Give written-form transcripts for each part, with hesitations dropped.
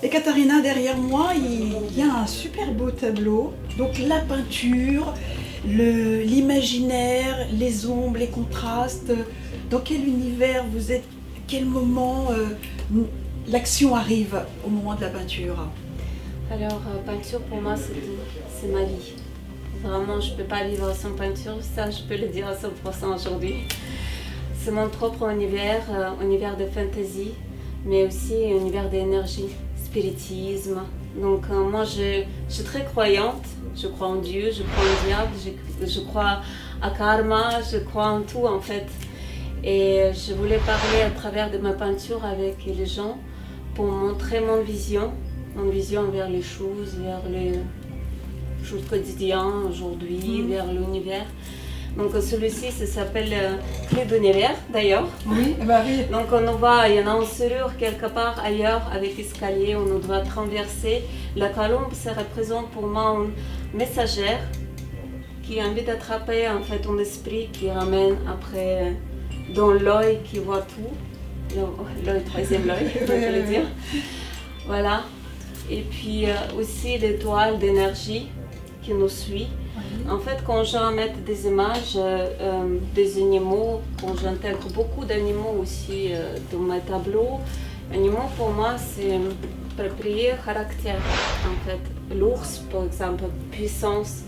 Et Katharina, derrière moi, il y a un super beau tableau. Donc la peinture, l'imaginaire, les ombres, les contrastes. Dans quel univers vous êtes? Quel moment l'action arrive au moment de la peinture? Alors, peinture pour moi, c'est ma vie. Vraiment, je ne peux pas vivre sans peinture, ça je peux le dire à 100% aujourd'hui. C'est mon propre univers, univers de fantasy, mais aussi univers d'énergie, spiritisme. Donc moi, je suis très croyante, je crois en Dieu, je crois en diable, je crois à karma, je crois en tout en fait. Et je voulais parler à travers de ma peinture avec les gens pour montrer mon vision vers les choses, vers les choses quotidiennes aujourd'hui, vers l'univers. Donc celui-ci, ça s'appelle Clé d'univers d'ailleurs. Oui, bah oui. Donc on voit, il y en a une serrure quelque part ailleurs avec escalier, on doit traverser. La colombe, ça représente pour moi une messagère qui invite à attraper en fait un esprit qui ramène après dans l'œil qui voit tout, l'œil, troisième œil, on peut le dire. Voilà. Et puis aussi l'étoile d'énergie qui nous suit. En fait, quand je remets des images des animaux, quand j'intègre beaucoup d'animaux aussi dans mes tableaux, animaux pour moi c'est approprié caractère. En fait, l'ours par exemple, puissance.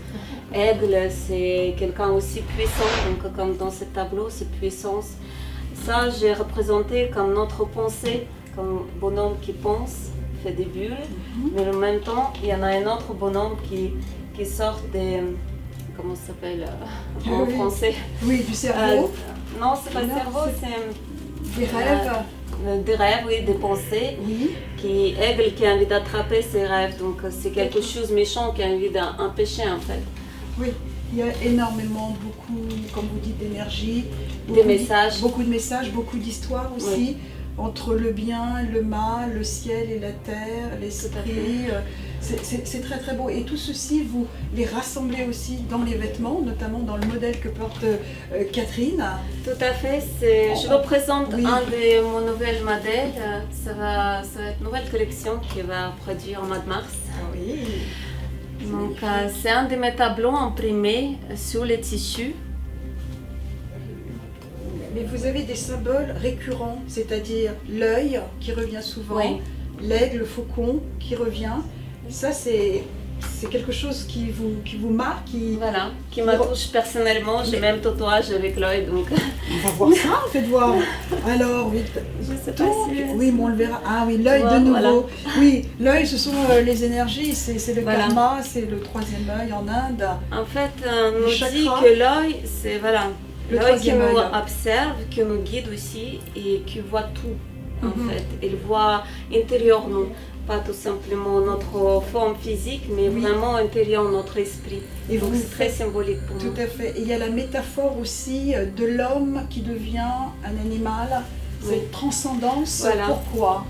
Aigle, c'est quelqu'un aussi puissant, donc comme dans ce tableau, c'est puissance. Ça, j'ai représenté comme notre pensée, comme bonhomme qui pense, fait des bulles, mais en même temps, il y en a un autre bonhomme qui sort des... Comment ça s'appelle en français? Oui, du cerveau. Non, c'est pas le cerveau, c'est... Des rêves. Des rêves, oui, des pensées. Oui. Aigle qui a envie d'attraper ses rêves, donc c'est quelque chose de méchant qui a envie d'empêcher en fait. Oui, il y a énormément, beaucoup, comme vous dites, d'énergie. Des messages. Beaucoup de messages, beaucoup d'histoires aussi. Oui. Entre le bien, le mal, le ciel et la terre, l'esprit. C'est très très beau. Et tout ceci, vous les rassemblez aussi dans les vêtements, notamment dans le modèle que porte Catherine. Tout à fait. Je représente un de mon nouvel modèle. Ça va être une nouvelle collection qui va produire au mois de mars. Oui. Donc c'est un de mes tableaux imprimés sur les tissus. Mais vous avez des symboles récurrents, c'est-à-dire l'œil qui revient souvent, l'aigle, le faucon qui revient. Ça, c'est quelque chose qui vous marque, qui me touche personnellement. J'ai même tatouage avec l'œil, donc... On va voir ça, faites voir. Alors, oui, je sais pas si... oui, mais on le verra. Ah oui, l'œil de nouveau. Voilà. Oui, l'œil, ce sont les énergies, c'est le karma, c'est le troisième œil en Inde. En fait, on nous dit que l'œil, c'est l'œil qui nous observe, qui nous guide aussi et qui voit tout, en fait. Il voit intérieurement. Pas tout simplement notre forme physique, mais vraiment intérieur notre esprit. Et donc c'est très symbolique pour nous. Tout à fait. Et il y a la métaphore aussi de l'homme qui devient un animal, cette transcendance. Pourquoi?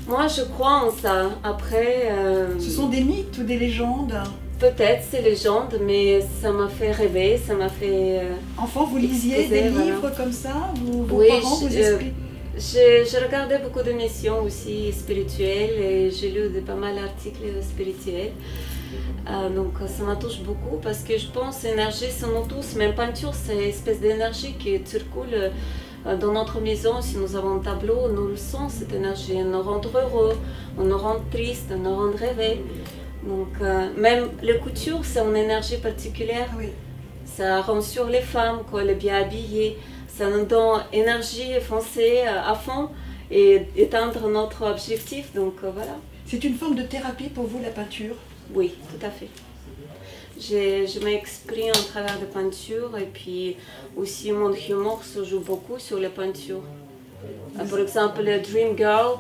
Moi je crois en ça. Après... Ce sont des mythes ou des légendes? Peut-être c'est légende, mais ça m'a fait rêver, ça m'a fait... Enfant, vous lisiez des livres comme ça? Vos parents vous expliquent? J'ai regardé beaucoup d'émissions aussi spirituelles et j'ai lu pas mal d'articles spirituels. Donc ça me touche beaucoup parce que je pense que l'énergie, c'est nous tous. Même peinture, c'est une espèce d'énergie qui circule dans notre maison. Si nous avons un tableau, nous le sentons, cette énergie. Elle nous rend heureux, on nous rend triste, on nous rend rêver. Donc même les coutures, c'est une énergie particulière. Oui. Ça rend sur les femmes quand elle est bien habillée. Ça nous donne énergie, foncer à fond et atteindre notre objectif. Donc voilà. C'est une forme de thérapie pour vous, la peinture? Oui, tout à fait. Je m'exprime à travers la peinture et puis aussi mon humour se joue beaucoup sur la peinture. Par exemple, le Dream Girl,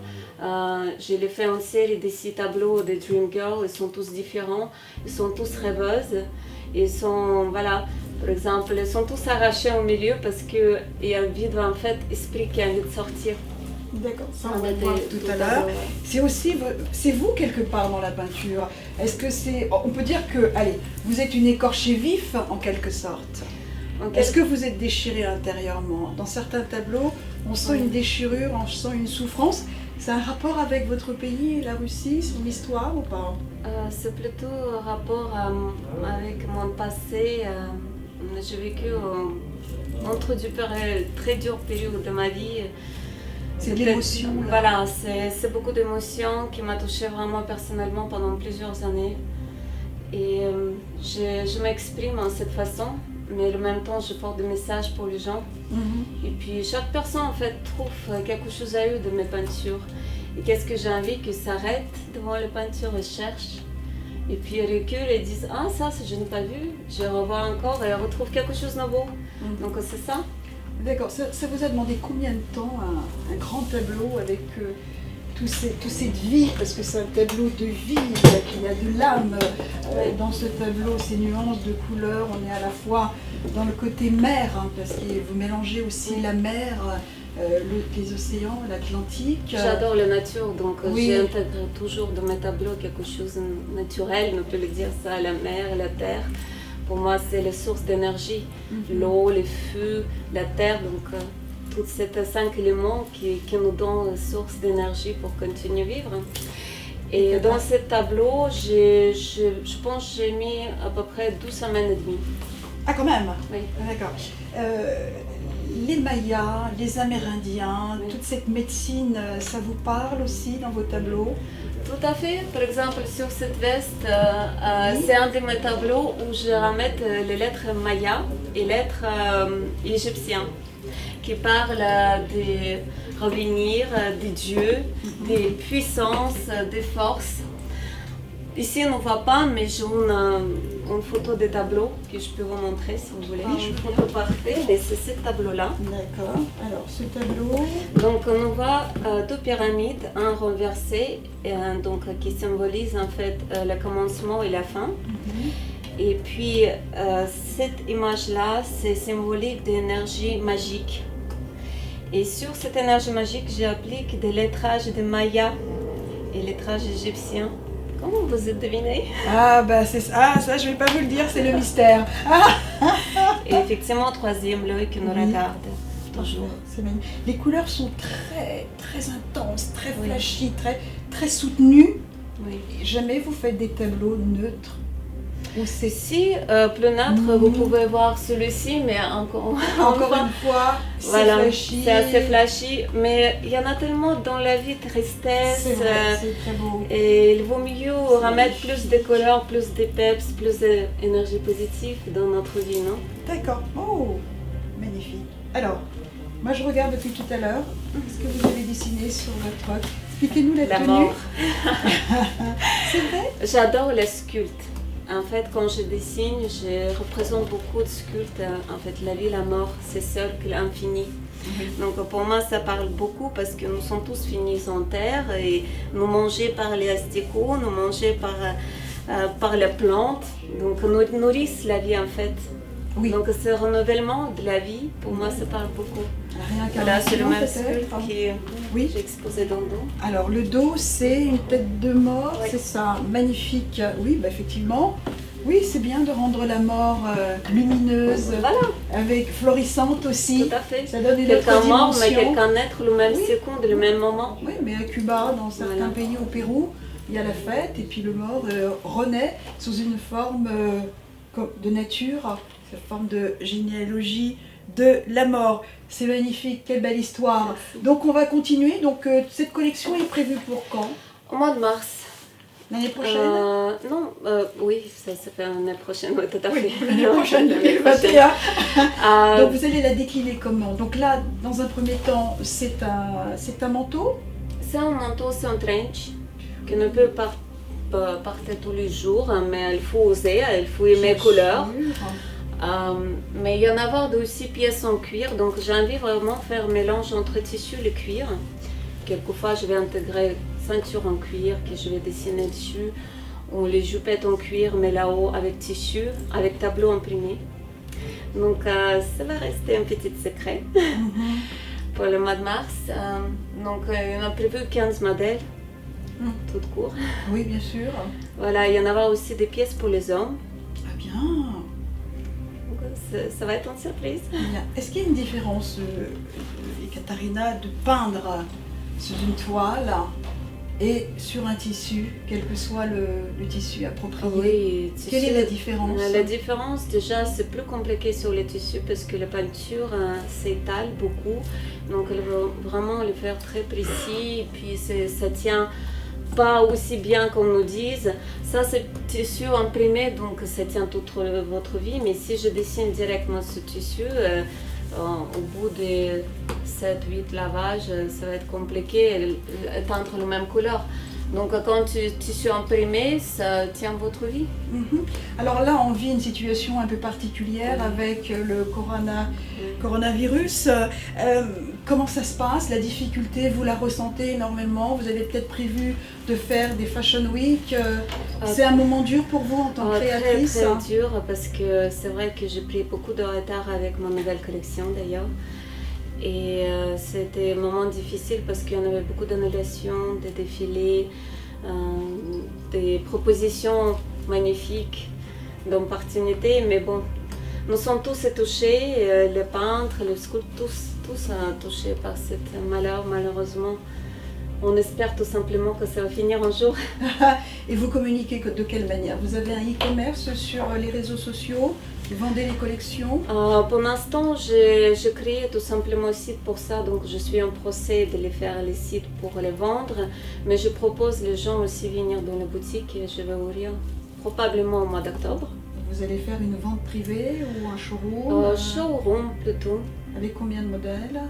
j'ai fait une série de 6 tableaux de Dream Girl. Ils sont tous différents, ils sont tous rêveuses. Ils sont, par exemple, ils sont tous arrachés au milieu parce qu'il y a un vide, en fait, esprit qui a envie de sortir. D'accord, ça on va voir tout à l'heure. C'est aussi, c'est vous quelque part dans la peinture. Est-ce que c'est, on peut dire que, allez, vous êtes une écorchée vif en quelque sorte. Est-ce que vous êtes déchiré intérieurement? Dans certains tableaux, On sent une déchirure, on sent une souffrance. C'est un rapport avec votre pays, la Russie, son histoire ou pas? C'est plutôt un rapport avec mon passé. J'ai vécu entre deux très dures périodes de ma vie. C'est de l'émotion. Voilà, c'est beaucoup d'émotions qui m'a touchée vraiment personnellement pendant plusieurs années. Et je m'exprime en cette façon, mais en même temps je porte des messages pour les gens. Et puis chaque personne en fait trouve quelque chose à eux de mes peintures. Et qu'est-ce que j'ai envie qu'ils s'arrêtent devant les peintures et cherchent. Et puis ils reculent et disent ah ça je n'ai pas vu, je revois encore et retrouve quelque chose de nouveau. Donc c'est ça. D'accord, ça vous a demandé combien de temps un grand tableau avec toute cette vie, parce que c'est un tableau de vie, il y a de l'âme dans ce tableau, ces nuances de couleurs, on est à la fois dans le côté mer, hein, parce que vous mélangez aussi la mer, les océans, l'Atlantique. J'adore la nature, donc Oui. j'intègre toujours dans mes tableaux quelque chose de naturel, on peut le dire ça, la mer, la terre. Pour moi, c'est les sources d'énergie, l'eau, le feu, la terre, donc tous ces 5 éléments qui nous donnent une source d'énergie pour continuer à vivre. Et dans ce tableau, je pense que j'ai mis à peu près 12 semaines et demie. Ah quand même. Oui. D'accord. Les Mayas, les Amérindiens, toute cette médecine, ça vous parle aussi dans vos tableaux? Tout à fait. Par exemple, sur cette veste, c'est un de mes tableaux où je ramène les lettres mayas et lettres égyptiennes qui parlent de revenir, des dieux, des puissances, des forces. Ici, on ne voit pas, mais j'ai une photo des tableaux que je peux vous montrer si vous voulez. Une photo parfaite, et c'est ce tableau-là. D'accord. Alors, ce tableau... Donc, on voit deux pyramides, un renversé, donc, qui symbolise en fait le commencement et la fin. Et puis, cette image-là, c'est symbolique d'énergie magique. Et sur cette énergie magique, j'applique des lettrages de Maya et lettrages égyptiens. Comment vous êtes deviné? Ah, bah c'est ça. Ah, ça, je ne vais pas vous le dire, c'est le mystère. Et effectivement, troisième, l'œil qui nous regarde, toujours. C'est magnifique. Les couleurs sont très, très intenses, très flashy, très soutenues. Oui. Jamais vous faites des tableaux neutres? Ou c'est Si, plus neutre, vous pouvez voir celui-ci, mais encore une fois, c'est voilà, flashy. c'est assez flashy, mais il y en a tellement dans la vie, tristesse. C'est vrai, c'est très beau. Et il vaut mieux remettre plus de couleurs, plus de peps, plus d'énergie positive dans notre vie, non? D'accord. Oh, magnifique. Alors, moi je regarde depuis tout à l'heure. Qu'est-ce que vous avez dessiné sur votre robe? Expliquez-nous la tenue. Mort. C'est vrai? J'adore les sculptes. En fait, quand je dessine, je représente beaucoup de sculptes. En fait, la vie, la mort, c'est seul que l'infini. Donc pour moi, ça parle beaucoup parce que nous sommes tous finis en terre et nous mangés par les asticots, nous mangés par les plantes. Donc nous nourrissent la vie en fait. Oui. Donc ce renouvellement de la vie, pour moi, ça parle beaucoup. Voilà, c'est le même sculpte que j'ai exposé dans le dos. Alors le dos, c'est une tête de mort, Oui. c'est ça, magnifique. Oui, bah, effectivement. Oui, c'est bien de rendre la mort lumineuse, Voilà. avec florissante aussi. Tout à fait. Ça donne une Quelqu'un autre mort, mais dimension. quelqu'un naître le même Oui. seconde, le même moment. Oui, mais à Cuba, dans certains Voilà. pays, au Pérou, il y a la fête et puis le mort renaît sous une forme de nature, cette forme de généalogie de la mort. C'est magnifique, quelle belle histoire. Merci. Donc on va continuer. Donc cette collection est prévue pour quand? Au mois de mars. L'année prochaine? Non, oui, ça fait l'année prochaine, oui, tout à fait. Oui, l'année prochaine, L'année 2021. Euh, Donc vous allez la décliner comment? Donc là, dans un premier temps, c'est un manteau. c'est un manteau, c'est un trench qui ne peut pas porter tous les jours, mais il faut oser, il faut aimer les couleurs. Mais il y en a aussi pièces en cuir, donc j'ai envie vraiment de faire un mélange entre tissu et cuir. Quelquefois, je vais intégrer ceinture en cuir que je vais dessiner dessus, ou les jupettes en cuir, mais là-haut avec tissu, avec tableau imprimé. Donc ça va rester un petit secret pour le mois de mars. Donc on a prévu 15 modèles, tout court. Oui, bien sûr. Voilà, il y en a aussi des pièces pour les hommes. Ah bien. Donc, ça va être une surprise. Bien. Est-ce qu'il y a une différence, Ekaterina, de peindre sur une toile et sur un tissu, quel que soit le tissu approprié? Oui, Quelle est la différence? La différence, déjà, c'est plus compliqué sur les tissus parce que la peinture s'étale beaucoup. Donc, il faut vraiment le faire très précis. Et puis, ça tient pas aussi bien qu'on nous dise. Ça, c'est tissu imprimé, donc ça tient toute votre vie. Mais si je dessine directement ce tissu, au bout de 7-8 lavages, ça va être compliqué de teindre la même couleur. Donc quand tu tissu imprimé, ça tient votre vie. Alors là, on vit une situation un peu particulière avec le coronavirus. Comment ça se passe? La difficulté, vous la ressentez énormément? Vous avez peut-être prévu de faire des Fashion Week. C'est un moment dur pour vous en tant que créatrice? Très dur, parce que c'est vrai que j'ai pris beaucoup de retard avec ma nouvelle collection d'ailleurs. Et c'était un moment difficile parce qu'il y en avait beaucoup d'annulations, des défilés, des propositions magnifiques d'opportunités. Mais bon, nous sommes tous touchés, les peintres, les sculpteurs, tous touchés par ce malheur, malheureusement. On espère tout simplement que ça va finir un jour. Et vous communiquez de quelle manière? Vous avez un e-commerce sur les réseaux sociaux? Vous vendez les collections? Pour l'instant, j'ai créé tout simplement un site pour ça. Donc, je suis en procès de les faire les sites pour les vendre. Mais je propose les gens aussi venir dans la boutique et je vais ouvrir probablement au mois d'octobre. Vous allez faire une vente privée ou un showroom? Showroom plutôt. Avec combien de modèles?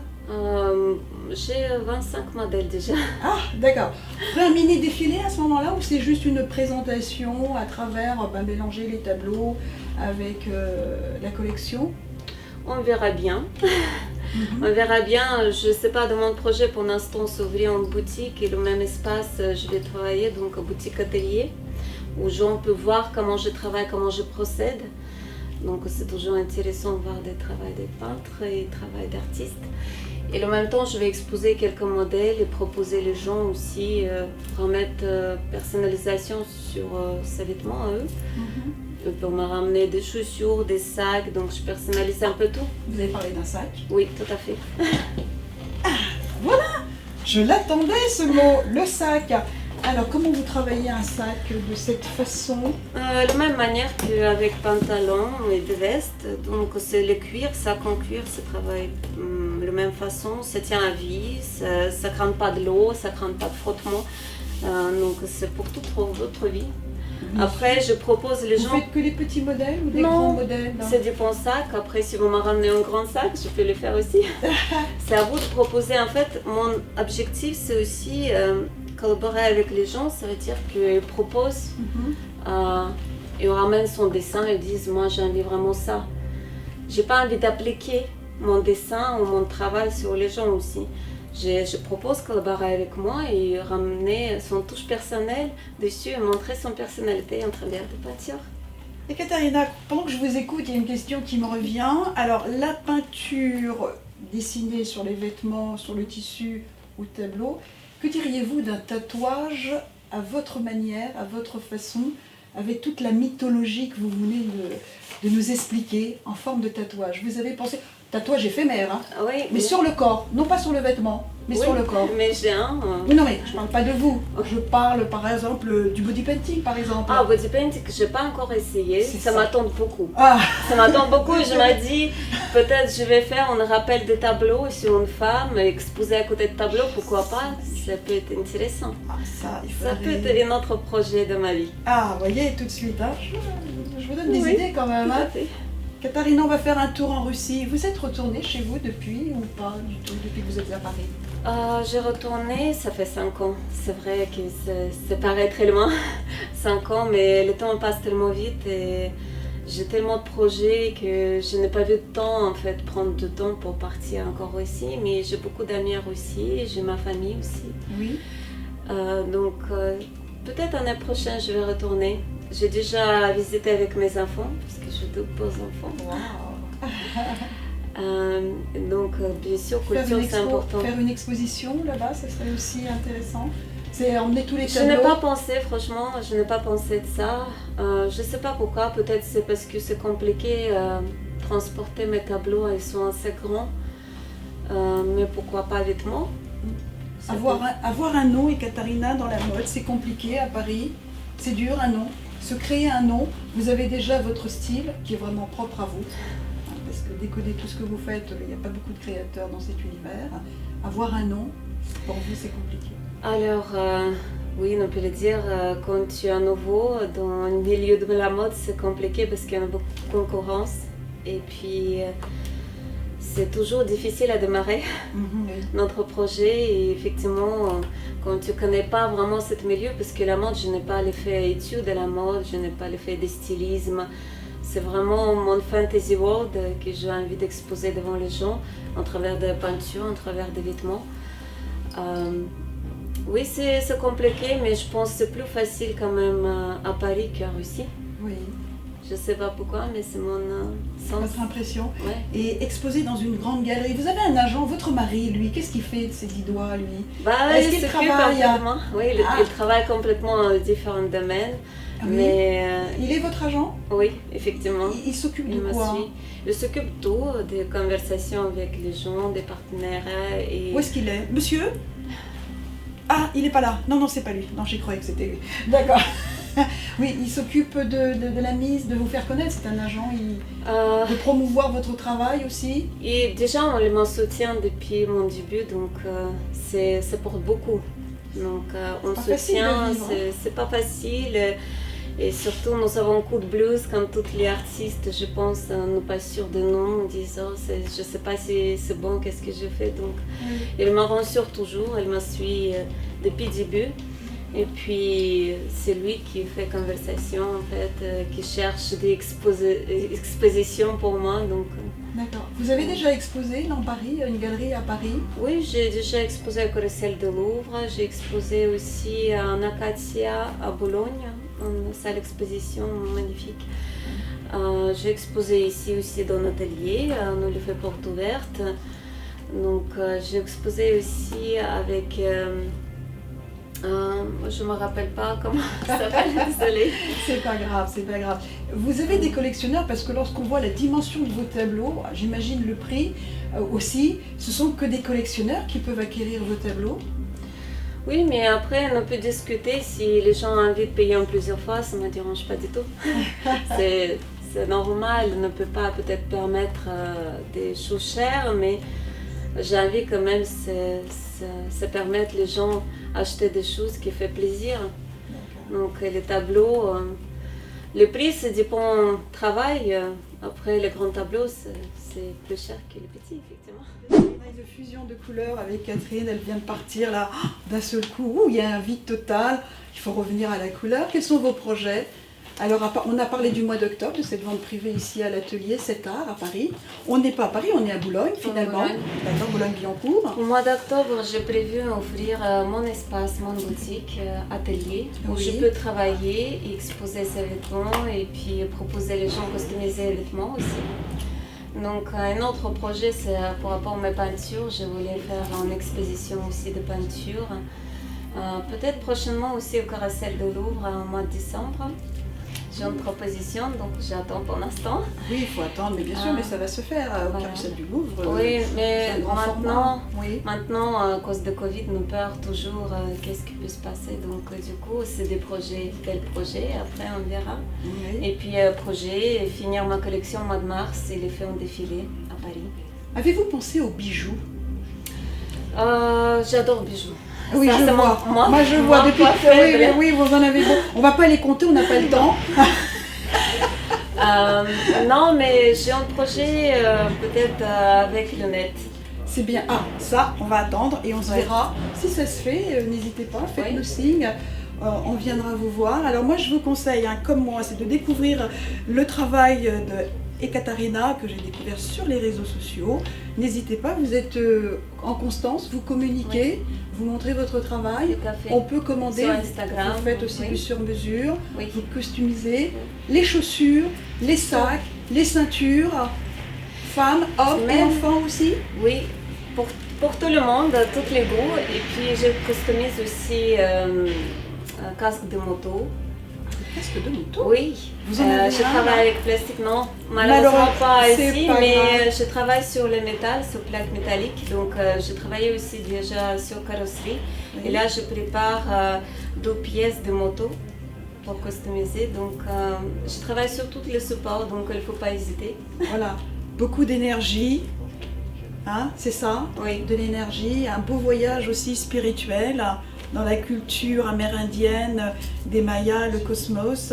J'ai 25 modèles déjà. Ah, d'accord. Vous ferez un mini défilé à ce moment-là ou c'est juste une présentation à travers mélanger les tableaux avec la collection? On verra bien. On verra bien. Je ne sais pas, de mon projet pour l'instant, s'ouvrir en boutique et le même espace, je vais travailler, donc en boutique atelier, où on peut voir comment je travaille, comment je procède. Donc c'est toujours intéressant de voir des travaux des peintres et des travaux d'artistes. Et en même temps, je vais exposer quelques modèles et proposer les gens aussi pour mettre personnalisation sur ces vêtements à eux. Pour me ramener des chaussures, des sacs, donc je personnalise un peu tout. Vous avez parlé d'un sac? Oui, tout à fait. Voilà, je l'attendais ce mot, le sac. Alors, comment vous travaillez un sac de cette façon? De la même manière qu'avec pantalon et des vestes. Donc, c'est le cuir, sac en cuir, ça travaille de la même façon. Ça tient à vie, ça ne craint pas de l'eau, ça ne craint pas de frottement. Donc, c'est pour toute votre vie. Après, je propose les gens... Vous faites que les petits modèles ou des grands modèles? C'est du bon sac. Après, si vous me ramenez un grand sac, je peux le faire aussi. C'est à vous de proposer. En fait, mon objectif, c'est aussi... collaborer avec les gens, ça veut dire qu'ils proposent, ils ramènent son dessin et disent moi j'ai envie vraiment ça. J'ai pas envie d'appliquer mon dessin ou mon travail sur les gens aussi. Je propose de collaborer avec moi et ramener son touche personnelle dessus et montrer son personnalité en travers des peintures. Ekaterina, pendant que je vous écoute, il y a une question qui me revient. Alors la peinture dessinée sur les vêtements, sur le tissu ou tableau, que diriez-vous d'un tatouage à votre manière, à votre façon, avec toute la mythologie que vous venez de nous expliquer en forme de tatouage? Vous avez pensé, tatouage éphémère, hein? Oui, mais sur le corps, non pas sur le vêtement, mais sur le corps. Mais j'ai un... Mais non, mais je ne parle pas de vous. Je parle par exemple du body painting, par exemple. Ah, body painting, je n'ai pas encore essayé. Ça m'attend beaucoup. Ah. Ça m'attend beaucoup. Je me dis, peut-être je vais faire un rappel des tableaux sur une femme, exposer à côté de tableau, pourquoi pas? Ça peut être intéressant. Ah, ça peut être un autre projet de ma vie. Ah, vous voyez, tout de suite, hein, je vous donne des idées quand même. Hein. Ekaterina, on va faire un tour en Russie. Vous êtes retournée chez vous depuis ou pas du tout, depuis que vous êtes à Paris? J'ai retourné, ça fait 5 ans. C'est vrai que ça paraît très loin, 5 ans, mais le temps passe tellement vite et j'ai tellement de projets que je n'ai pas vu de temps, en fait, prendre du temps pour partir encore en Russie. Mais j'ai beaucoup d'amis en Russie, j'ai ma famille aussi. Oui. Donc, peut-être l'année prochaine, je vais retourner. J'ai déjà visité avec mes enfants, parce que j'ai 2 beaux enfants. Wow. Donc, bien sûr, culture, c'est important. Faire une exposition là-bas, ça serait aussi intéressant. C'est emmener tous les tableaux. Je n'ai pas pensé, franchement, je n'ai pas pensé de ça. Je ne sais pas pourquoi, peut-être c'est parce que c'est compliqué transporter mes tableaux, ils sont assez grands. Mais pourquoi pas vêtements? Avoir un nom, Ekaterina, dans la mode, c'est compliqué à Paris. C'est dur, un nom. Se créer un nom, vous avez déjà votre style qui est vraiment propre à vous. Parce que décoder tout ce que vous faites, il n'y a pas beaucoup de créateurs dans cet univers. Avoir un nom, pour vous, c'est compliqué. Alors, oui, on peut le dire, quand tu es nouveau dans le milieu de la mode, c'est compliqué parce qu'il y a beaucoup de concurrence. Et puis, c'est toujours difficile à démarrer notre projet. Et effectivement, quand tu ne connais pas vraiment ce milieu, parce que la mode, je n'ai pas l'effet étude de la mode, je n'ai pas l'effet de stylisme. C'est vraiment mon fantasy world que j'ai envie d'exposer devant les gens, à travers des peintures, à travers des vêtements. Oui, c'est compliqué, mais je pense que c'est plus facile quand même à Paris qu'à Russie. Oui. Je ne sais pas pourquoi, mais c'est mon sens. Votre impression. Ouais. Et exposé dans une grande galerie. Vous avez un agent, votre mari, lui, qu'est-ce qu'il fait de ses 10 doigts, lui? Est-ce qu'il travaille Oui, il travaille complètement dans différents domaines. Oui. Mais, il est votre agent? Oui, effectivement. Il s'occupe de quoi? Il s'occupe de tout, des conversations avec les gens, des partenaires. Et... Où est-ce qu'il est? Monsieur? Ah, il n'est pas là. Non, c'est pas lui. Non, j'y croyais que c'était lui. D'accord. Oui, il s'occupe de la mise, de vous faire connaître. C'est un agent, de promouvoir votre travail aussi. Et déjà, on m'en soutient depuis mon début, donc c'est pour beaucoup. Donc on soutient, c'est pas facile. Et surtout, nous avons un coup de blues quand tous les artistes, je pense, nous pas sûrs de nous, nous disent oh, je sais pas si c'est bon, qu'est-ce que je fais. Donc, elle me rassure toujours, elle me suit depuis le début. Et puis, c'est lui qui fait conversation, en fait, qui cherche des expositions pour moi. Donc, d'accord. Vous avez déjà exposé dans Paris, une galerie à Paris? Oui, j'ai déjà exposé au Carrousel de Louvre. J'ai exposé aussi en Acacia à Bologne, une salle d'exposition magnifique. J'ai exposé ici aussi dans l'atelier, on le fait porte ouverte. Donc, j'ai exposé aussi avec... je ne me rappelle pas comment ça s'appelle, désolée. C'est pas grave, c'est pas grave. Vous avez des collectionneurs parce que lorsqu'on voit la dimension de vos tableaux, j'imagine le prix aussi, ce sont que des collectionneurs qui peuvent acquérir vos tableaux? Oui, mais après on peut discuter si les gens ont envie de payer en plusieurs fois, ça ne me dérange pas du tout. C'est normal, on ne peut pas peut-être permettre des choses chères, mais j'ai envie quand même de permettre les gens acheter des choses qui font plaisir. Donc les tableaux, le prix ça dépend du travail. Après les grands tableaux c'est plus cher que les petits effectivement. Une fusion de couleurs avec Catherine, elle vient de partir là d'un seul coup. Il y a un vide total, il faut revenir à la couleur. Quels sont vos projets? Alors, on a parlé du mois d'octobre, de cette vente privée ici à l'atelier 7 Art à Paris. On n'est pas à Paris, on est à Boulogne finalement. D'accord, Boulogne-Billancourt. Au mois d'octobre, j'ai prévu ouvrir mon espace, mon boutique, atelier, où je peux travailler, exposer ces vêtements et puis proposer les gens customiser les vêtements aussi. Donc, un autre projet, c'est par rapport à mes peintures. Je voulais faire une exposition aussi de peinture. Peut-être prochainement aussi au Carrousel de Louvre au mois de décembre. J'ai une proposition, donc j'attends pour l'instant. Oui, il faut attendre, mais bien sûr, mais ça va se faire au Carrousel du Louvre. Oui, mais maintenant, à cause de Covid, nous peur toujours qu'est-ce qui peut se passer. Donc, du coup, c'est des projets, quel projet, après on verra. Oui. Et puis, projet, finir ma collection au mois de mars et les faire en défilé à Paris. Avez-vous pensé aux bijoux? J'adore bijoux. Oui, ça, je vois. Moi, je vois depuis que oui, vous en avez beaucoup. On ne va pas les compter, on n'a pas le temps. Non, mais j'ai un projet peut-être avec le net. C'est bien. Ah, ça, on va attendre et on se verra. Si ça se fait, n'hésitez pas, faites-nous signe. On viendra vous voir. Alors moi, je vous conseille, comme moi, c'est de découvrir le travail de Ekaterina que j'ai découvert sur les réseaux sociaux. N'hésitez pas, vous êtes en constance, vous communiquez, vous montrez votre travail. On peut commander, sur Instagram, vous faites aussi du sur-mesure, vous customisez les chaussures, les sacs, les ceintures, femmes, hommes et enfants aussi. Oui, pour tout le monde, tous les goûts. Et puis je customise aussi un casque de moto. presque de moto. Oui, Vous en avez je un, travaille là? avec plastique, non, malheureusement pas c'est ici, pas mais grave. je travaille sur le métal, sur plaques métalliques. Donc, je travaillais aussi déjà sur carrosserie. Oui. Et là, je prépare 2 pièces de moto pour customiser. Donc, je travaille sur tous les supports, donc il ne faut pas hésiter. Voilà, beaucoup d'énergie, hein, c'est ça? Oui. De l'énergie, un beau voyage aussi spirituel dans la culture amérindienne des Mayas, le cosmos,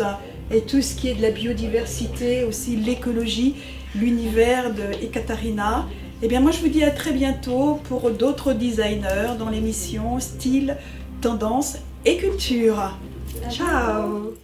et tout ce qui est de la biodiversité, aussi l'écologie, l'univers de Ekaterina. Eh bien moi je vous dis à très bientôt pour d'autres designers dans l'émission Style, Tendance et Culture. Ciao.